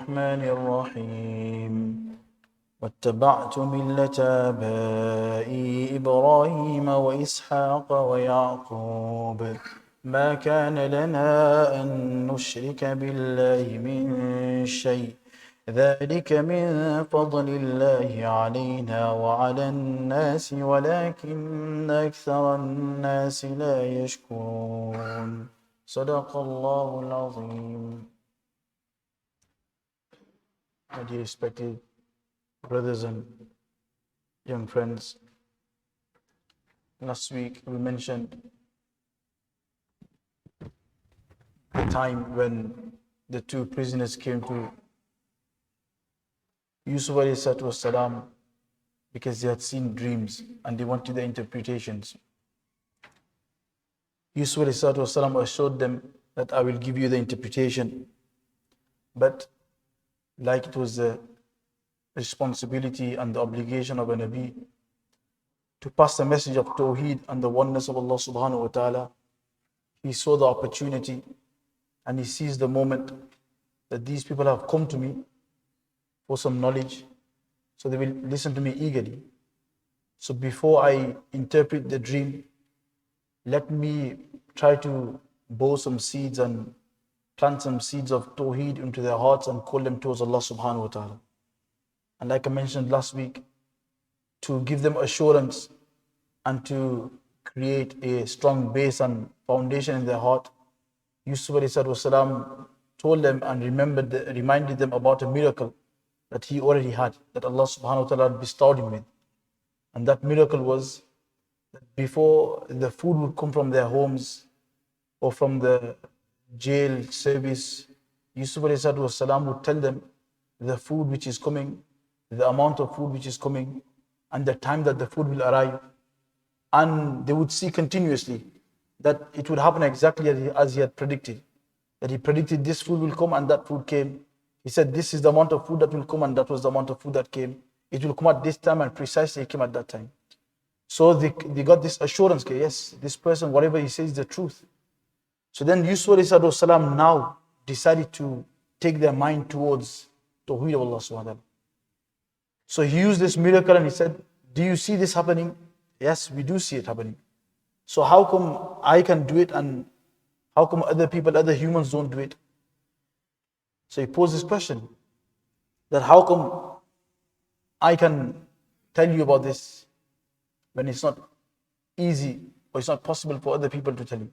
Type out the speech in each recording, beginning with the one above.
الرحمن الرحيم واتبعت ملة آبائي إبراهيم وإسحاق ويعقوب ما كان لنا أن نشرك بالله من شيء ذلك من فضل الله علينا وعلى الناس ولكن أكثر الناس لا يشكرون صدق الله العظيم. My dear respected brothers and young friends, last week we mentioned the time when the two prisoners came to Yusuf والسلام, because they had seen dreams and they wanted the interpretations. Yusuf والسلام, assured them that I will give you the interpretation, but like it was the responsibility and the obligation of a Nabi to pass the message of Tawheed and the oneness of Allah subhanahu wa ta'ala, he saw the opportunity and he seized the moment that these people have come to me for some knowledge, so they will listen to me eagerly. So before I interpret the dream, let me try to bow some seeds and plant some seeds of Tawheed into their hearts and call them towards Allah subhanahu wa ta'ala. And like I mentioned last week, to give them assurance and to create a strong base and foundation in their heart, Yusuf والسلام, told them and reminded them about a miracle that he already had, that Allah subhanahu wa ta'ala bestowed him with. And that miracle was that before the food would come from their homes or from the jail service, Yusuf والسلام, would tell them the food which is coming, the amount of food which is coming, and the time that the food will arrive. And they would see continuously that it would happen exactly as he had predicted. That he predicted this food will come and that food came. He said this is the amount of food that will come and that was the amount of food that came. It will come at this time and precisely it came at that time. So they got this assurance, okay, yes, this person, whatever he says is the truth. So then Yusuf والسلام, now decided to take their mind towards Tawheed of Allah subhanahu wa ta'ala. So he used this miracle and he said, do you see this happening? Yes, we do see it happening. So how come I can do it and how come other people, other humans don't do it? So he posed this question, that how come I can tell you about this when it's not easy or it's not possible for other people to tell you?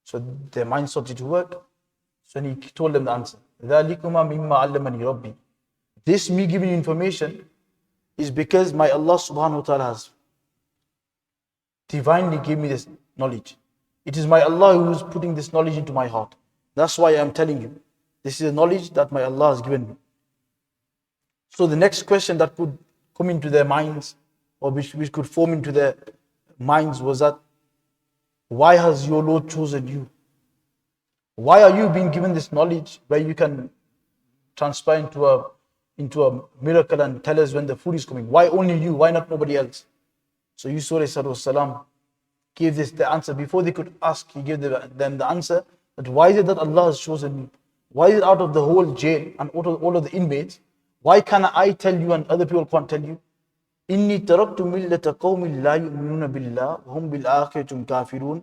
So their mind started to work. So he told them the answer. ذَلِكُمَا مِمَّا عَلَّمَنِي رَبِّي. This me giving you information is because my Allah subhanahu wa ta'ala has divinely gave me this knowledge. It is my Allah who is putting this knowledge into my heart. That's why I am telling you. This is a knowledge that my Allah has given me. So the next question that could come into their minds, or which could form into their minds, was that, why has your Lord chosen you? Why are you being given this knowledge where you can transpire into a miracle and tell us when the food is coming? Why only you? Why not nobody else? So Yusuf والسلام, gave this the answer. Before they could ask, he gave them the answer that why is it that Allah has chosen me? Why is it out of the whole jail and all of the inmates, why can't I tell you and other people can't tell you? إِنِّي تَرَكْتُ مِلَّةَ قَوْمٍ لَا يُؤْمِنُونَ بِاللَّهِ وَهُمْ بِالْآخِرَةِ كَافِرُونَ.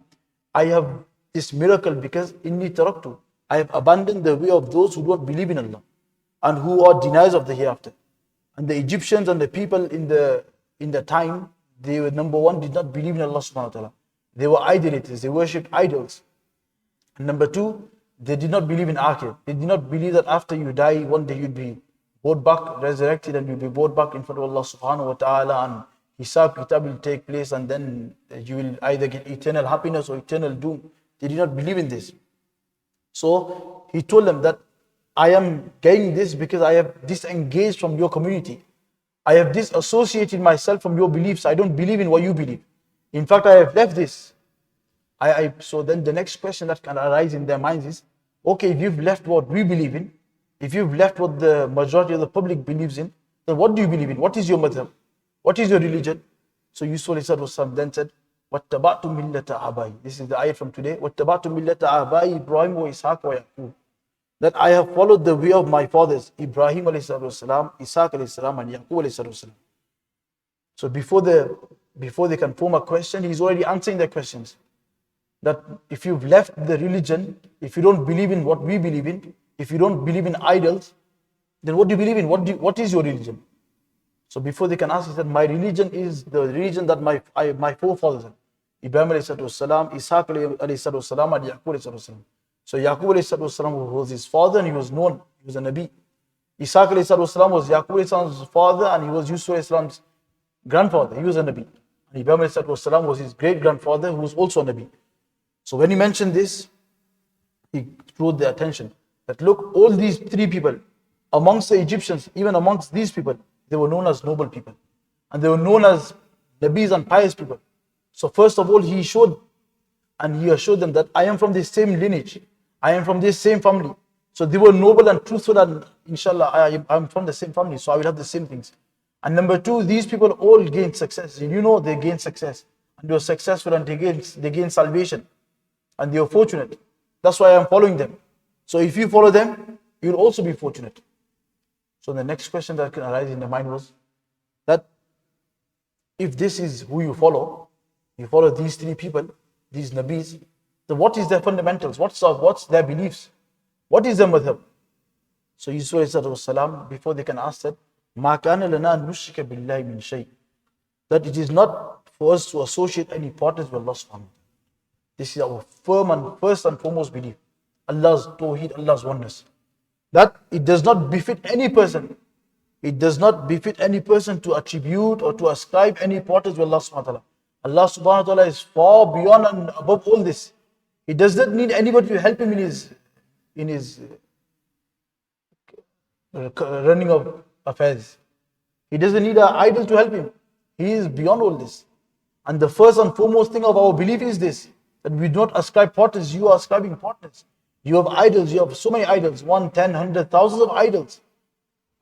I have this miracle because إِنِّي تَرَكْتُ, I have abandoned the way of those who don't believe in Allah and who are deniers of the hereafter. And the Egyptians and the people in the time, they were, number one, did not believe in Allah subhanahu wa ta'ala. They were idolaters, they worshipped idols. And number two, they did not believe in akhir. They did not believe that after you die, one day you'd be brought back, resurrected, and you'll be brought back in front of Allah subhanahu wa ta'ala, and Hisab Kitab will take place, and then you will either get eternal happiness or eternal doom. They did not believe in this. So he told them that I am getting this because I have disengaged from your community. I have disassociated myself from your beliefs. I don't believe in what you believe. In fact, I have left this. So then the next question that can arise in their minds is, okay, if you've left what we believe in, if you've left what the majority of the public believes in, then what do you believe in? What is your madhab? What is your religion? So Yusuf then said, وَاتَّبَعْتُ مِلَّةَ آبَائِي. This is the ayat from today. وَاتَّبَعْتُ مِلَّةَ آبَائِي Ibrahim wa Ishaq wa Yaqub. that I have followed the way of my fathers, Ibrahim alayhi salatu wasalam, Isaac alayhi salam, and Yaqub alayhi salatu wasalam. So before they can form a question, he's already answering their questions. That if you've left the religion, if you don't believe in what we believe in, if you don't believe in idols, then what do you believe in? What is your religion? So before they can ask, he said, my religion is the religion that my forefathers had. Ibrahim alayhi salatu wasalam, Isaac alayhi salatu wasalam, and Yaqub alayhi salatu wasalam. So Yaqub alayhi salatu wasalam was his father and he was known, he was a Nabi. Isaac alayhi salatu wasalam was Yaqub alayhi salam's father and he was Yusuf alayhi salam's grandfather, he was a Nabi. And Ibrahim alayhi salatu wasalam was his great grandfather who was also a Nabi. So when he mentioned this, he drew their attention that look, all these three people, amongst the Egyptians, even amongst these people, they were known as noble people. And they were known as Nabis and pious people. So first of all, he showed and he assured them that I am from this same lineage. I am from this same family. So they were noble and truthful, and inshallah, I am from the same family, so I will have the same things. And number two, these people all gained success. You know they gained success. And they were successful and they gained salvation. And they were fortunate. That's why I am following them. So if you follow them, you'll also be fortunate. So the next question that can arise in the mind was that if this is who you follow these three people, these Nabis, then what is their fundamentals? What's their beliefs? What is their madhab? So Yusuf alayhi salam, before they can ask that, مَا كَانَ لَنَا أَن نُشْرِكَ بِاللَّهِ مِنْ شَيْءٍ, that it is not for us to associate any partners with Allah subhanahu wa ta'ala. This is our firm and first and foremost belief. Allah's tawheed, Allah's oneness. That it does not befit any person. It does not befit any person to attribute or to ascribe any partners with Allah subhanahu wa ta'ala. Allah subhanahu wa ta'ala is far beyond and above all this. He does not need anybody to help him in his running of affairs. He doesn't need an idol to help him. He is beyond all this. And the first and foremost thing of our belief is this, that we do not ascribe partners. You are ascribing partners. You have idols. You have so many idols. 1, 10, 100, thousands of idols.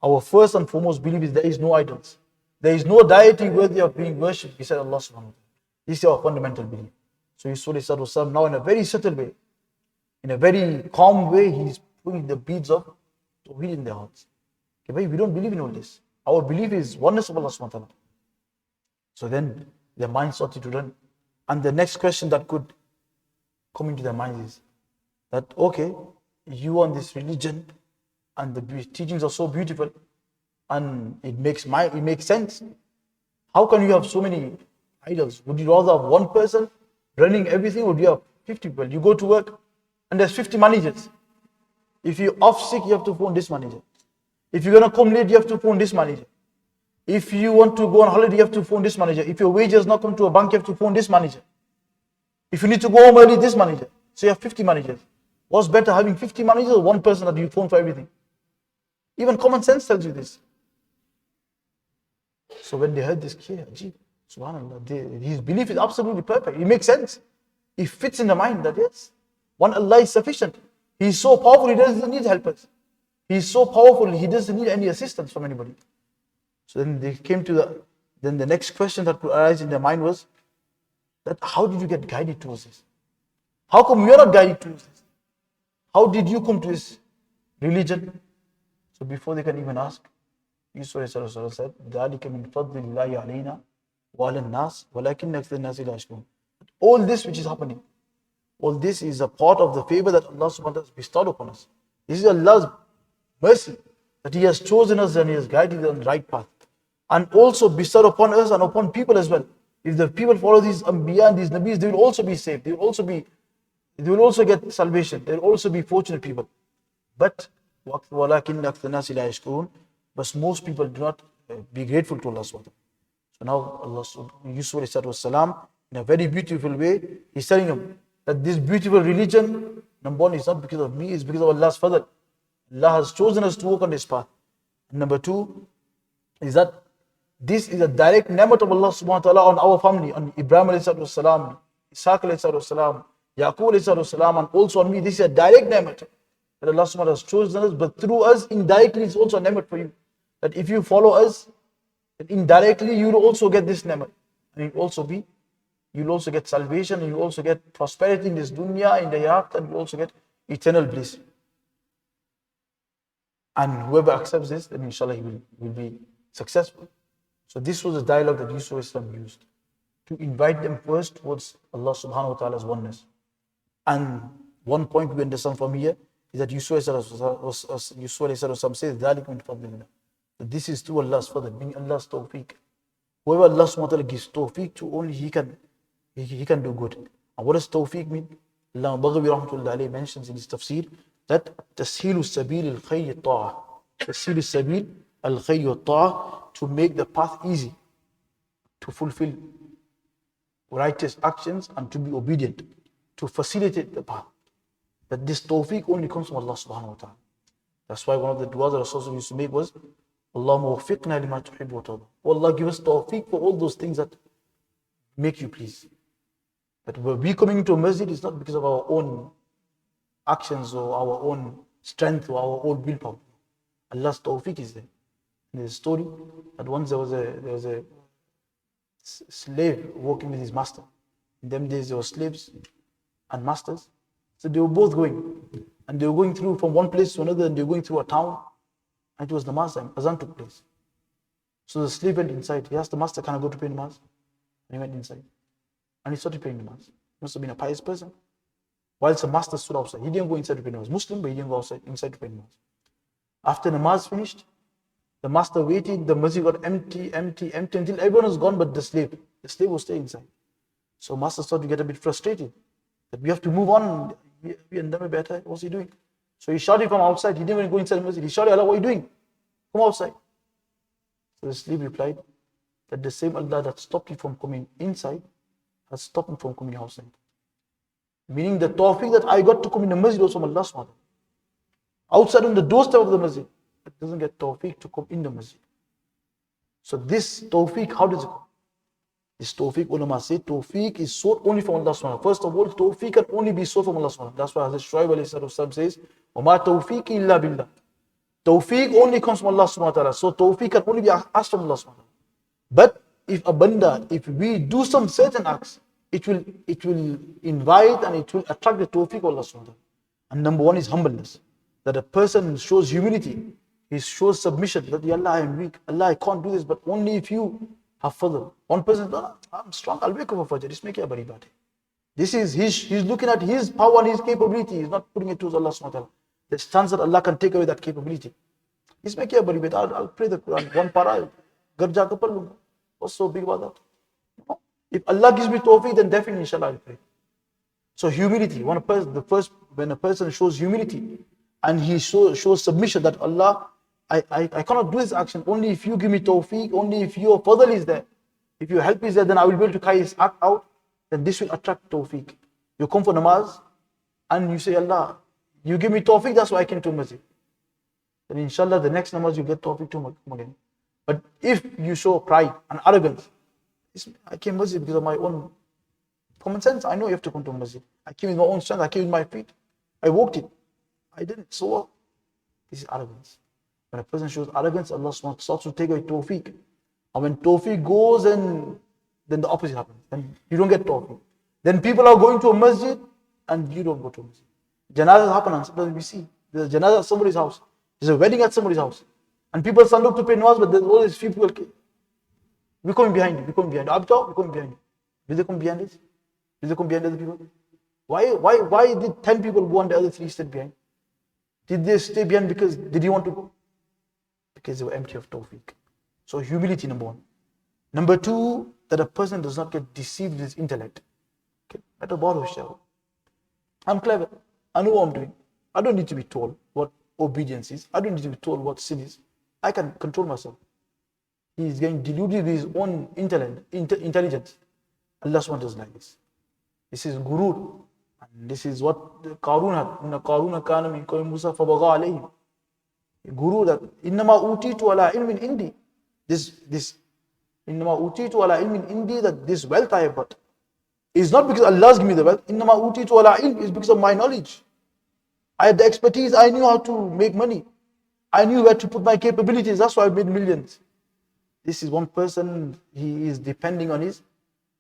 Our first and foremost belief is there is no idols. There is no deity worthy of being worshipped beside Allah subhanahu wa ta'ala. This is our fundamental belief. So Yusuf alayhi wasallam, now in a very subtle way, in a very calm way, he is putting the beads of tawheed in their hearts. Okay, we don't believe in all this. Our belief is oneness of Allah subhanahu wa ta'ala. So then their minds started to run. And the next question that could come into their minds is that, okay, you on this religion and the teachings are so beautiful and it makes sense. How can you have so many idols? Would you rather have one person running everything, or would you have 50 people? You go to work and there's 50 managers. If you're off sick, you have to phone this manager. If you're going to come late, you have to phone this manager. If you want to go on holiday, you have to phone this manager. If your wages not come to a bank, you have to phone this manager. If you need to go home early, this manager. So you have 50 managers. What's better, having 50 managers or one person that you phone for everything? Even common sense tells you this. So when they heard this, subhanAllah, his belief is absolutely perfect. It makes sense. It fits in the mind that yes, one Allah is sufficient. He is so powerful, he doesn't need helpers. He is so powerful, he doesn't need any assistance from anybody. So then they came to the next question that could arise in their mind was that how did you get guided towards this? How come you're not guided towards this? How did you come to this religion? So before they can even ask, Yusuf said, ذَلِكَ مِنْ فَضْلِ اللَّهِ عَلَيْنَا وَعَلَى النَّاسِ وَلَكِنَّ أَكْثَرَ النَّاسِ لَا يَشْكُرُونَ. All this which is happening, all this is a part of the favor that Allah subhanahu wa ta'ala has bestowed upon us. This is Allah's mercy, that He has chosen us and He has guided us on the right path. And also bestowed upon us and upon people as well. If the people follow these Anbiya and these Nabis, they will also be saved. They will also get salvation. They will also be fortunate people. But وَلَكِنَّ أَكْثَرَ النَّاسِ لَا يَشْكُرُونَ. But most people do not be grateful to Allah subhanahu wa ta'ala. So now Yusuf alayhi salam, in a very beautiful way, he's telling them that this beautiful religion, number one, is not because of me, it's because of Allah's fadl. Allah has chosen us to walk on this path. And number two is that this is a direct ni'mat of Allah subhanahu wa ta'ala on our family, on Ibrahim alayhi salam, Isaac alayhi salam, Yaqub alayhi salam, and also on me. This is a direct ni'mat that Allah subhanahu wa ta'ala has chosen us, but through us, indirectly, it's also a ni'mat for you. That if you follow us, indirectly you will also get this ni'mat. And you'll also get salvation, and you'll also get prosperity in this dunya, in the hereafter, and you'll also get eternal bliss. And whoever accepts this, then inshallah he will be successful. So this was the dialogue that Yusuf Islam used to invite them first towards Allah subhanahu wa ta'ala's oneness. And one point we understand from here is that Yusuf says, that this is through Allah's fadl, meaning Allah's tawfiq. Whoever Allah subhanahu wa ta'ala gives tawfiq to, only he can do good. And what does tawfiq mean? Allah Baghawi rahmatullahi alayhi mentions in his tafsir that tasheelu sabil al-khayr al-ta'ah. Tasheelu sabil al-khayr al-ta'ah, to make the path easy, to fulfill righteous actions and to be obedient, to facilitate the path. That this tawfiq only comes from Allah subhanahu wa ta'ala. That's why one of the du'as that Rasul used to make was, Allahumma waffiqna lima tuhibbu wa tarda. Oh Allah, give us tawfiq for all those things that make you pleased. But we coming into a masjid is not because of our own actions or our own strength or our own willpower. Allah's tawfiq is there. There's a story that once there was a slave working with his master. In them days there were slaves and masters. So they were both going. And they were going through from one place to another, and they were going through a town. And it was namaz time. Azan took place. So the slave went inside. He asked the master, can I go to pray namaz? And he went inside. And he started praying namaz. He must have been a pious person. Whilst the master stood outside. He didn't go inside to pray namaz. Muslim, but he didn't go inside to pray namaz. After namaz finished, the master waited. The masjid got empty until everyone was gone but the slave. The slave was staying inside. So master started to get a bit frustrated. That we have to move on. What's he doing? So he shouted from outside. He didn't even go inside the masjid. He shouted, Allah, what are you doing? Come outside. So the slave replied that the same Allah that stopped you from coming inside has stopped me from coming outside. Meaning the tawfiq that I got to come in the masjid was from Allah subhanahu wa ta'ala. Outside on the doorstep of the masjid, it doesn't get tawfiq to come in the masjid. So this tawfiq, how does it come? This tawfiq, ulama say, tawfiq is sought only from Allah subhanahu wa ta'ala. First of all, tawfiq can only be sought from Allah subhanahu wa ta'ala. That's why Hazrat Shuaib alayhi salam says, وَمَا تَوْفِيقِ إِلَّا بِاللَّهِ. Tawfiq only comes from Allah subhanahu wa ta'ala. So tawfiq can only be asked from Allah subhanahu wa ta'ala. But if we do some certain acts, it will invite and it will attract the tawfiq of Allah subhanahu wa ta'ala. And number one is humbleness. That a person shows humility. He shows submission. That, Ya Allah, I am weak. Allah, I can't do this. But only if you have fadl. One person, I'm strong, I'll wake up for Fajr. Just make it a bari bati. This is, he's looking at his power and his capability. He's not putting it to Allah subhanahu wa ta'ala. There's chance that Allah can take away that capability. Just make it a bari bati. I'll pray the Quran. One para, ghar ja ke padh lunga. What's so big about that? No. If Allah gives me tawfiq, then definitely inshallah I'll pray. So humility. When a person shows humility and he shows submission, that Allah, I cannot do this action. Only if you give me tawfiq, only if your fadl is there. If your help is there, then I will be able to carry this act out. Then this will attract tawfiq. You come for namaz and you say, Allah, you give me tawfiq, that's why I came to masjid. Then inshallah the next namaz you get tawfiq to come again. But if you show pride and arrogance, I came to masjid because of my own common sense. I know you have to come to masjid. I came with my own strength. I came with my feet. I walked it. I didn't. So what? This is arrogance. When a person shows arrogance, Allah starts to take away tawfiq. And when tawfiq goes, then the opposite happens. Then you don't get tawfiq. Then people are going to a masjid and you don't go to a masjid. Janazas happen, and sometimes we see there's a janazah at somebody's house. There's a wedding at somebody's house. And people stand up to pray namaz, but there's always few people. We're coming behind you. We're coming behind you. Abta, we're coming behind you. Will they come behind us? Will they come behind other people? Why did 10 people go and the other 3 stayed behind? Did they stay behind because they didn't want to go? Because they were empty of tawfiq. So humility, number one. Number two, that a person does not get deceived with his intellect. Okay. I'm clever. I know what I'm doing. I don't need to be told what obedience is. I don't need to be told what sin is. I can control myself. He is getting deluded with his own intelligence. Allah SWT does like this. This is gurur. And this is what Qarun had. Inna Qaruna kana min qawmi Musa fabagha alayhim. Guru, that innama utitu ala ilmin indi. This innama utitu ala ilmin indi, that this wealth I have got is not because Allah's given me the wealth. Innama utitu ala ilm is because of my knowledge. I had the expertise. I knew how to make money. I knew where to put my capabilities. That's why I made millions. This is one person, he is depending on his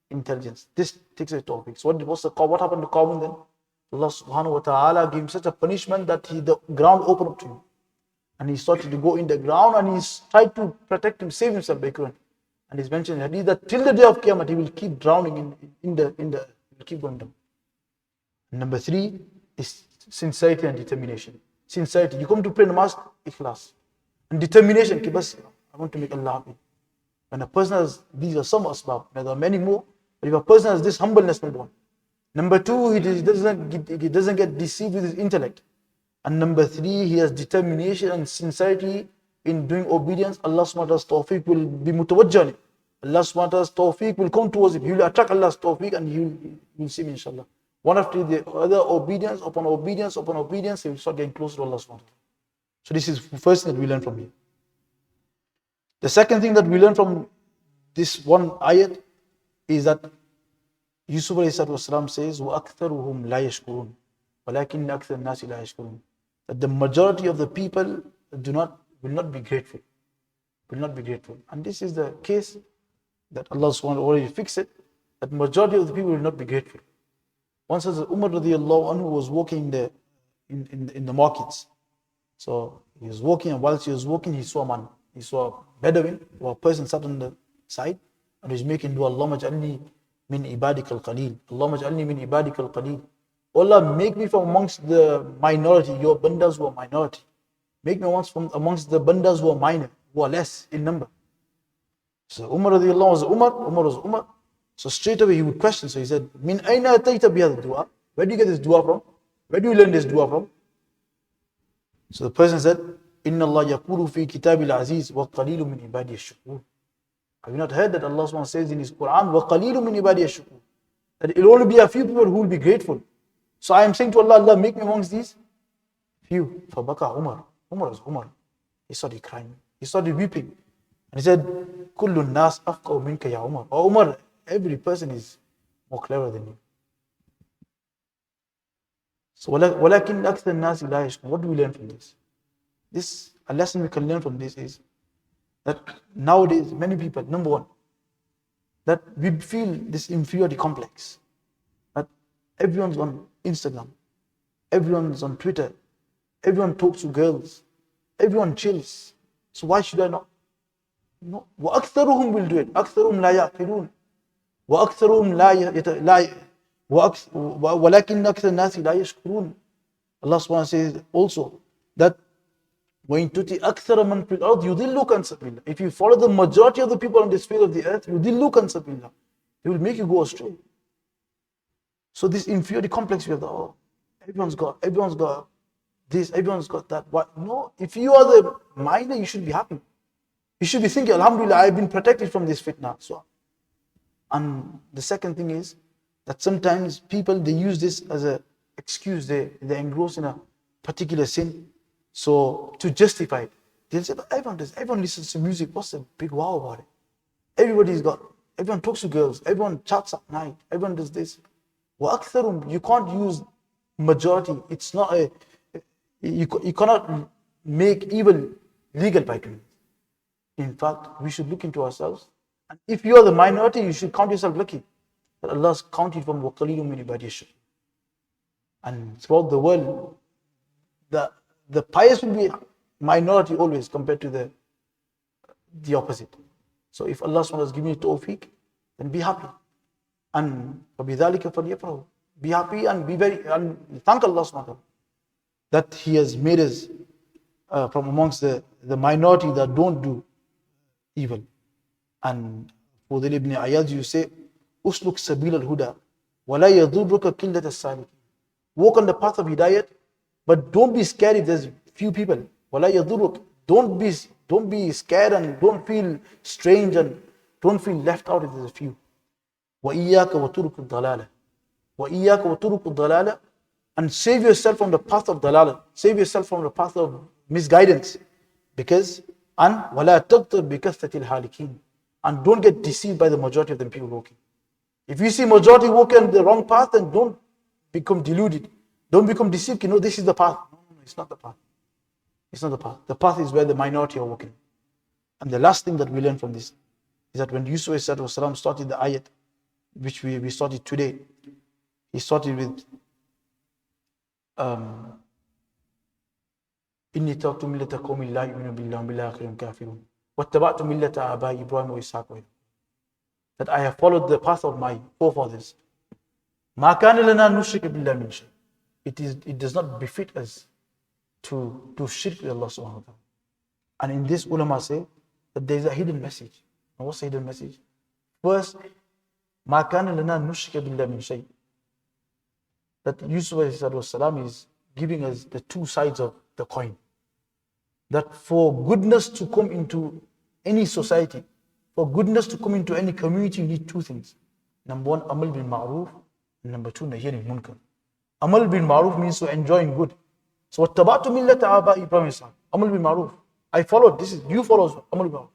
intelligence. This takes a topic. So what happened to Qarun then? Allah subhanahu wa ta'ala gave him such a punishment that the ground opened up to him. and he started to go in the ground, and he tried to protect him, save himself, but he couldn't. And he's mentioned in hadith that till the day of Qiyamah, he will keep drowning he will keep going down. Number 3 is sincerity and determination. Sincerity. You come to pray namaz, ikhlas. And determination, I want to make Allah happy. When a person has, these are some asbab, there are many more, but if a person has this humbleness, number 1. Number 2, he doesn't get deceived with his intellect. And number 3, he has determination and sincerity in doing obedience. Allah subhanahu wa ta'ala's tawfiq will be mutawajjah. Allah subhanahu wa ta'ala's tawfiq will come towards him. He will attract Allah's tawfiq, and he will see him, inshallah. One after the other, obedience upon obedience upon obedience, he will start getting closer to Allah subhanahu wa ta'ala. So this is the first thing that we learn from here. The second thing that we learn from this one ayat is that Yusuf ﷺ says, وَأَكْثَرُهُمْ لَا يَشْكُرُونَ وَلَكِنَّ أَكْثَرَ النَّاسِ لَا يَشْكُرُونَ. That the majority of the people will not be grateful. Will not be grateful. And this is the case that Allah subhanahu wa ta'ala already fixed it, that majority of the people will not be grateful. Once as Umar radiallahu anhu was walking in the markets. So he was walking, and whilst he was walking, he saw a man. He saw a Bedouin, or a person sat on the side, and he was making dua, Allahumma ja'alni min ibadika al-qaleel. Allahumma ja'alni min ibadika al-qaleel. Allah, make me from amongst the minority, your bandas who are minority. Make me from amongst the bandas who are minor, who are less in number. So Umar radiallahu was Umar was Umar. So straight away he would question. So he said, Min ayna atayta bihadha dua? Where do you get this dua from? Where do you learn this dua from? So the person said, Inna Allah yaqulu fi kitabil aziz wa qalilu min ibadiy ash-shukur. Have you not heard that Allah subhanahu wa ta'ala says in his Quran, wa qalilu min ibadiy ash-shukur? That it will only be a few people who will be grateful. So I am saying to Allah, Allah, make me amongst these few. Fabaka Umar. Umar was Umar. He started crying. He started weeping. And he said, Kullu nas afqahu minka ya Umar. Oh Umar, every person is more clever than you. So, وَلَكِنْ أَكْثَرَ النَّاسِ لَا يَشْكُرُونَ. What do we learn from this? A lesson we can learn from this is that nowadays, many people, number 1, that we feel this inferiority complex. That everyone's on Instagram, everyone's on Twitter, everyone talks to girls, everyone chills. So why should I not? No. وَأَكْثَرُهُمْ will do it. أَكْثَرُهُمْ لَا يَعْقِلُونَ وَأَكْثَرُهُمْ لَا وَلَكِنَّ أَكْثَرَ النَّاسِ لَا يَشْكُرُونَ. Allah subhanahu wa ta'ala says also that وَإِن تُطِعْ أَكْثَرَ مَنْ فِي الْأَرْضِ يُضِلُّكَ عَنْ سَبِيلِ اللَّهِ. If you follow the majority of the people on this face of the earth, يُضِلُّكَ عَنْ سَبِيلِ اللَّهِ. They will make you go astray. So this inferiority complex we have, everyone's got this, everyone's got that. What? No, if you are the minor, you should be happy. You should be thinking, Alhamdulillah, I've been protected from this fitna. So, and the second thing is that sometimes people, they use this as an excuse. They're engrossed in a particular sin. So to justify it, they'll say, everyone listens to music. What's the big wow about it? Everyone talks to girls. Everyone chats at night. Everyone does this. You can't use majority. It's not you cannot make evil legal by doing it. In fact, we should look into ourselves. And if you are the minority, you should count yourself lucky that Allah has counted from وَقَلِيلٌ مِنْ عِبَادِيَ الشَّكُورُ. And throughout the world, the pious will be minority always compared to the opposite. So if Allah subhanahu wa ta'ala has given you tawfiq, then be happy. And وَبِذَلِكَ فَلْيَفْرَحُوا. Be happy and thank Allah subhanahu wa ta'ala that He has made us from amongst the minority that don't do evil. And Fudayl ibn Iyad, you say, Usluk sabil al-huda, wa la yadurruka qillat as-salikin. Walk on the path of hidayat, but don't be scared if there's few people. Wa la yadurruk. Don't be scared and don't feel strange and don't feel left out if there's a few. Wa iyyaka wa turuq ad-dalala. Wa iyyaka wa turuq ad-dalala. And save yourself from the path of dalala. Save yourself from the path of misguidance. Because, and وَلَا تَغْتَرْ بِكَثَّةِ الْحَالِكِينَ. And don't get deceived by the majority of the people walking. If you see majority walking on the wrong path, then don't become deluded. Don't become deceived. This is the path. No, it's not the path. It's not the path. The path is where the minority are walking. And the last thing that we learn from this is that when Yusuf ﷺ started the ayat, which we started today, he started with إني تركت ملة قوم لا يؤمنون بالله وبالآخرة هم كافرون واتبعت ملة آبائي إبراهيم وإسحاق. That I have followed the path of my forefathers. ما كان لنا نشرك بالله من شيء. It does not befit us to do shirk with Allah subhanahu wa ta'ala. And in this, ulama say that there is a hidden message. And what's the hidden message? First, ما كان لنا نشرك بالله من شيء. That Yusuf والسلام, is giving us the two sides of the coin. That for goodness to come into any society, for goodness to come into any community, you need two things. Number one, amal bil ma'roof, and number two, nahy anil munkar. Amal bil ma'roof means to enjoying good. So wattaba'tu millata aba'i Ibrahim Islam. Amal bil ma'roof. I followed. This is you follow amal bil ma'roof.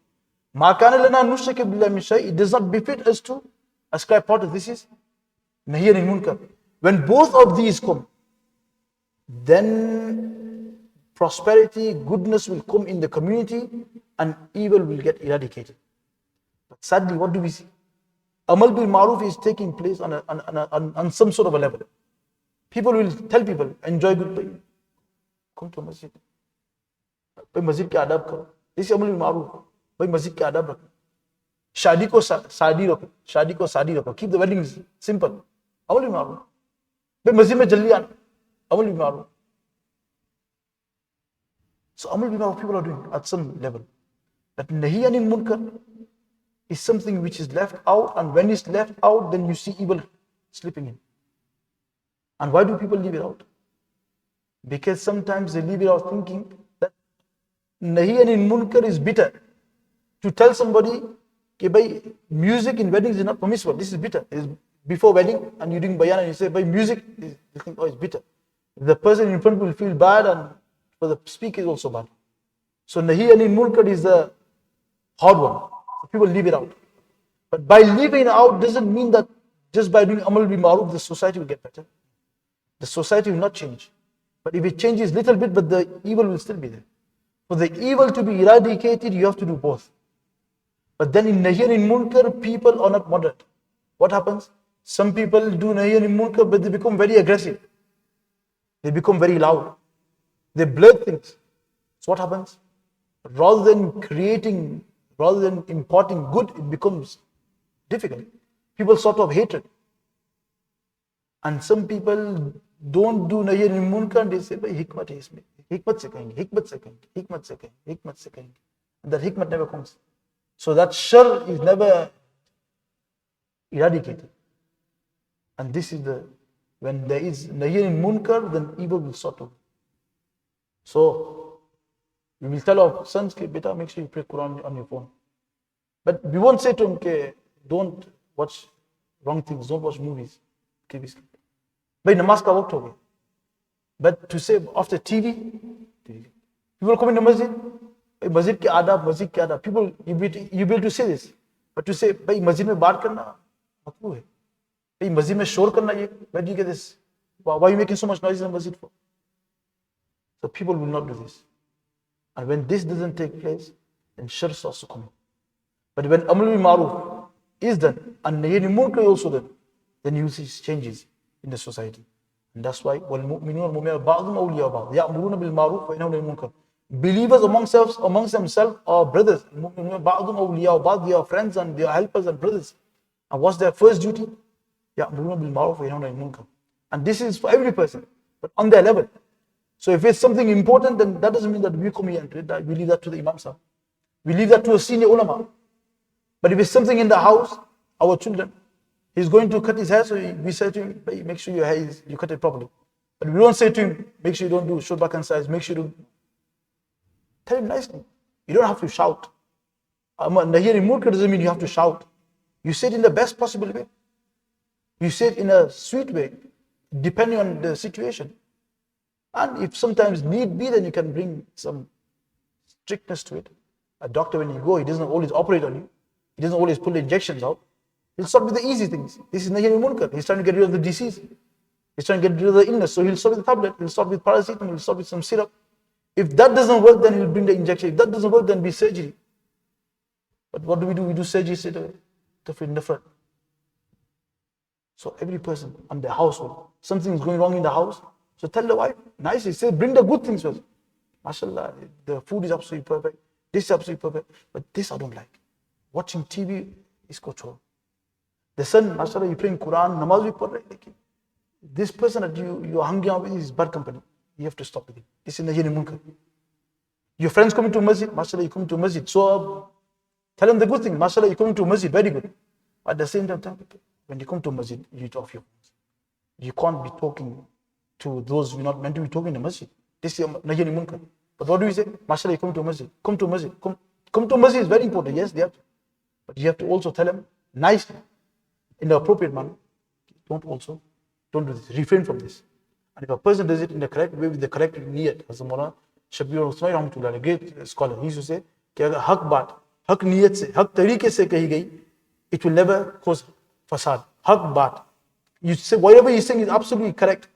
Ma kana lana nushrika billahi min shay. It does not befit us to ascribe part of this is nahy anil munkar. When both of these come, then prosperity, goodness will come in the community and evil will get eradicated. But sadly, what do we see? Amal bil ma'roof is taking place on some sort of a level. People will tell people, enjoy good, come to a masjid. Bhai masjid ke adab karo. This is amal bil ma'roof. Bhai masjid ke adab rakho. Shadi ko sadi rakho. Shadi ko sadi rakho. Keep the weddings simple. Amal bil ma'roof. Bhai masjid mein jaldi aana. Amal bil ma'roof. So amal bil ma'roof people are doing at some level. But nahi anil munkar is something which is left out, and when it's left out, then you see evil slipping in. And why do people leave it out? Because sometimes they leave it out thinking that nahi anil munkar is bitter. To tell somebody that by music in weddings is not permissible, this is bitter. It's before wedding and you're doing bayan and you say by music, you think, oh, it's bitter. The person in front will feel bad, and for the speaker is also bad. So nahi anil munkar is the hard one. People leave it out. But by leaving it out doesn't mean that just by doing amal bil ma'roof the society will get better. The society will not change. But if it changes little bit, but the evil will still be there. For the evil to be eradicated, you have to do both. But then in nahy anil munkar, people are not moderate. What happens? Some people do nahy anil munkar, but they become very aggressive. They become very loud. They blurt things. So what happens? Rather than imparting good, it becomes difficult. People sort of hatred. And some people don't do nahy anil munkar, and they say, bhai hikmat hai isme. Hikmat se kahenge, hikmat se kahenge, hikmat se kahenge, hikmat se kahenge. And that hikmat never comes. So that shar is never eradicated. And this is when there is nahy anil munkar, then evil will sort of. So we will tell our sons, beta, make sure you pray Quran on your phone. But we won't say to them, don't watch wrong things, don't watch movies. Bhai namaz ka waqt ho gaya. But to say after TV, people come in the masjid, masjid ke adab, people, you be able to say this. But to say, bhai masjid mein baat karna, makruh hai. Bhai masjid mein shor karna, where do you get this? Why are you making so much noise in the masjid for? So people will not do this. And when this doesn't take place, then shar starts to come. But when amal bil ma'roof is done, and nahy anil munkar is also done, then you see changes in the society. And that's why وَالْمُؤْمِنُونَ وَالْمُؤْمِنَاتُ بَعْضُهُمْ أَوْلِيَاءُ بَعْضٍ يَأْمُرُونَ بِالْمَعْرُوفِ وَيَنْهَوْنَ عَنِ الْمُنكَرِ. Believers amongst themselves are brothers. بَعْضُهُمْ أَوْلِيَاءُ بَعْضٍ, they are friends and they are helpers and brothers. And what's their first duty? يَأْمُرُونَ بِالْمَعْرُوفِ وَيَنْهَوْنَ عَنِ الْمُنكَرِ. And this is for every person, but on their level. So if it's something important, then that doesn't mean that we come here and read that. We leave that to the Imam Sahib. We leave that to a senior ulama. But if it's something in the house, our children, he's going to cut his hair, so we say to him, hey, make sure your hair you cut it properly. But we don't say to him, make sure you don't do short back and sides, make sure you tell him nicely. You don't have to shout. Nahy anil munkar doesn't mean you have to shout. You say it in the best possible way. You say it in a sweet way, depending on the situation. And if sometimes need be, then you can bring some strictness to it. A doctor, when you go, he doesn't always operate on you. He doesn't always pull the injections out. He'll start with the easy things. This is nahy anil munkar. He's trying to get rid of the disease. He's trying to get rid of the illness. So he'll start with the tablet. He'll start with paracetamol. He'll start with some syrup. If that doesn't work, then he'll bring the injection. If that doesn't work, then be surgery. But what do? We do surgery straight away. Different. So every person on the household, something is going wrong in the house. So tell the wife, nicely, say, bring the good things first. mashallah, the food is absolutely perfect, this is absolutely perfect, but this I don't like. Watching TV is control. The son, mashallah, you praying Quran, namaz bhi padh rahe, this person that you are hanging out with is bad company. You have to stop with him. This is Najini Munkar. Your friends coming to masjid, mashallah, you come to masjid. So tell them the good thing, mashallah, you come to masjid, very good. But at the same time, when you come to masjid, you need to off your phones. You can't be talking to those who are not meant to be talking to masjid. This is Najini Munkar. But what do we say? Mashallah, you come to masjid. Come to masjid. Come to masjid is very important. Yes, they have to. But you have to also tell them nicely, in the appropriate manner. Don't do this. Refrain from this. And if a person does it in the correct way, with the correct niyat, as Mawlana Shabir Usmai Rahmatullah, a great scholar, he used to say, कि अगर हक बात, हक नियत से, हक तरीके से कही गई, it will never cause fasad. Hak baat. You say whatever you're saying is absolutely correct.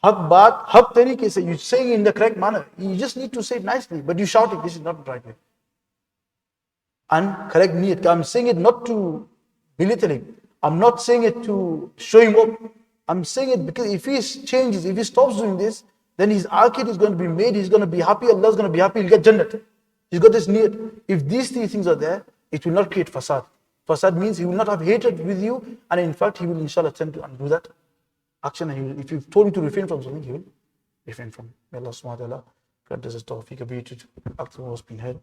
Hak baat, hak tariqe se, you're saying in the correct manner. You just need to say it nicely, but you shout it. This is not the right way. And correct niyat. I'm saying it not to belittle him. I'm not saying it to show him up. I'm saying it because if he changes, if he stops doing this, then his akid is going to be made. He's going to be happy. Allah's going to be happy. He'll get Jannat. He's got this niyat. If these three things are there, it will not create fasad. Fasad means he will not have hatred with you, and in fact, he will inshallah attempt to undo that action. And he will, if you've told him to refrain from something, he will refrain from it. May Allah subhanahu wa ta'ala grant us tawfiq ability to act on what's been heard.